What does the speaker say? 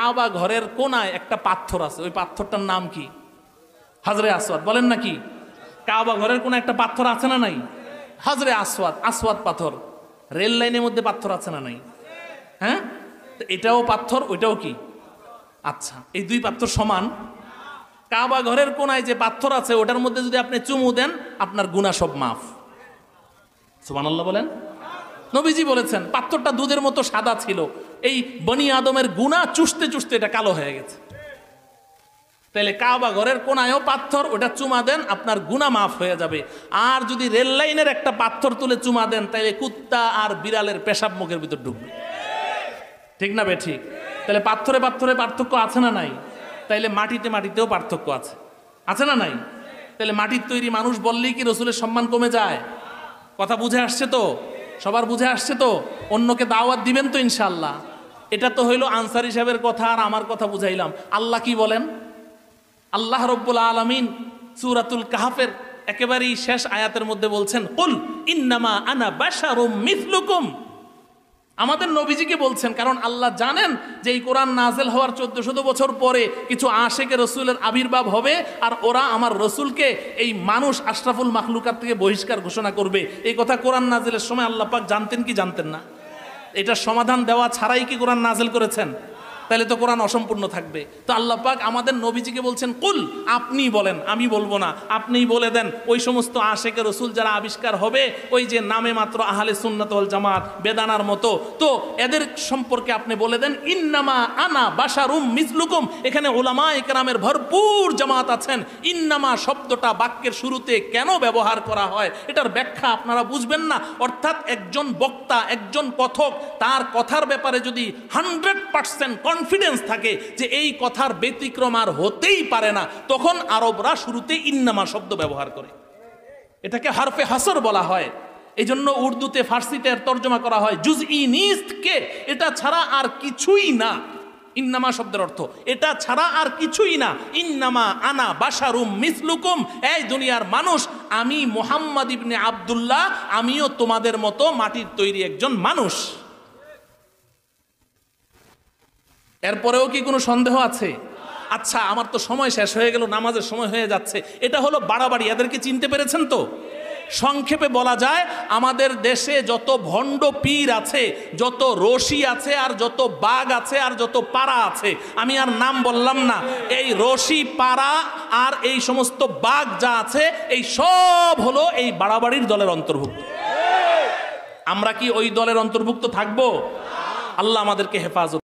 কাবা ঘরের কোনায় একটা পাথর আছে, ওই পাথরটার নাম কি? হাজরে আসওয়াদ। বলেন নাকি? কাবা ঘরের কোনায় একটা পাথর আছে না নাই? হাজরে আসওয়াদ, আসওয়াদ পাথর। রেল লাইনের মধ্যে পাথর আছে না নাই? হ্যাঁ, এটাও পাথর, ওইটাও কি? আচ্ছা, এই দুই পাথর সমান? কাবা ঘরের কোনায় যে পাথর আছে ওটার মধ্যে যদি আপনি চুমু দেন আপনার গুনাহ সব মাফ। সুবহানাল্লাহ বলেন। নবীজি বলেছেন পাথরটা দুধের মতো সাদা ছিল, এই বনি আদমের গুনাহ চুষতে চুষতে এটা কালো হয়ে গেছে। তাহলে কাবা ঘরের কোনায়ও পাথর, ওটা চুমা দেন আপনার গুনাহ মাফ হয়ে যাবে। আর যদি রেল লাইনের একটা পাথর তুলে চুমা দেন তাহলে কুত্তা আর বিড়ালের পেশাব মুখের ভিতর ঢুকবে। ঠিক না বে ঠিক? তাহলে পাথরে পাথরে পার্থক্য আছে না নাই? তাইলে মাটিতে মাটিতেও পার্থক্য আছে, আছে না নাই? তাহলে মাটির তৈরি মানুষ বললেই কি রসুলের সম্মান কমে যায়? কথা বুঝে আসছে তো? সবার বুঝে আসছে তো? অন্যকে দাওয়াত দিবেন তো ইনশাআল্লাহ। এটা তো হইল আনসারী সাহেবের কথা আর আমার কথা বুঝাইলাম। আল্লাহ কি বলেন? আল্লাহ রব্বুল আলামিন সূরাতুল কাহফের একেবারেই শেষ আয়াতের মধ্যে বলছেন, কুল ইন্নামা আনা বাশারুম মিথলুকুম। আমাদের নবীজিকে বলছেন, কারণ আল্লাহ জানেন যে এই কোরআন নাজেল হওয়ার 1400 বছর পরে কিছু আশেকে রসুলের আবির্ভাব হবে, আর ওরা আমার রসুলকে এই মানুষ আশরাফুল মাখলুকাত থেকে বহিষ্কার ঘোষণা করবে। এই কথা কোরআন নাজেলের সময় আল্লাহ পাক জানতেন কি জানতেন না? এটার সমাধান দেওয়া ছাড়াই কি কোরআন নাজেল করেছেন? তাহলে তো কোরআন অসম্পূর্ণ থাকবে। তো আল্লাহ পাক আমাদের নবীজিকে বলছেন, কুল, আপনি বলেন, আমি বলবো না, আপনিই বলে দেন ওই সমস্ত আশেকে রসুল যারা আবিষ্কার হবে, ওই যে নামে মাত্র আহলে সুন্নাত ওয়াল জামাত বেদানার মতো, তো এদের সম্পর্কে আপনি বলে দেন ইন্নামা আনা বাশারুম মিসলুকুম। এখানে উলামায়ে কেরামের ভরপুর জামাত আছেন। ইন্নামা শব্দটা বাক্যের শুরুতে কেন ব্যবহার করা হয় এটার ব্যাখ্যা আপনারা বুঝবেন না। অর্থাৎ একজন বক্তা, একজন কথক, তার কথার ব্যাপারে যদি 100% কনফিডেন্স থাকে যে এই কথার ব্যতিক্রম আর হতেই পারে না, তখন আরবরা শুরুতে ইন্নামা শব্দ ব্যবহার করে। এটাকে হরফে হাসর বলা হয়। এই জন্য উর্দুতে, ফার্সিতে এর তর্জমা করা হয় জুজই নিস্তকে, এটা ছাড়া আর কিছুই না। ইন্নামা শব্দের অর্থ এটা ছাড়া আর কিছুই না। ইন্নামা আনা বাশারুম মিসলুকুম, এই দুনিয়ার মানুষ, আমি মুহাম্মদ ইবনে আব্দুল্লাহ, আমিও তোমাদের মতো মাটির তৈরি একজন মানুষ। এরপরেও কি কোনো সন্দেহ আছে? আচ্ছা, আমার তো সময় শেষ হয়ে গেল, নামাজের সময় হয়ে যাচ্ছে। এটা হলো বাড়াবাড়ি। এদেরকে চিনতে পেরেছেন তো? সংক্ষেপে বলা যায়, আমাদের দেশে যত ভণ্ড পীর আছে, যত রশি আছে, আর যত বাঘ আছে, আর যত পাড়া আছে, আমি আর নাম বললাম না, এই রশি, পাড়া আর এই সমস্ত বাঘ যা আছে, এই সব হলো এই বাড়াবাড়ির দলের অন্তর্ভুক্ত। আমরা কি ওই দলের অন্তর্ভুক্ত থাকবো? আল্লাহ আমাদেরকে হেফাজত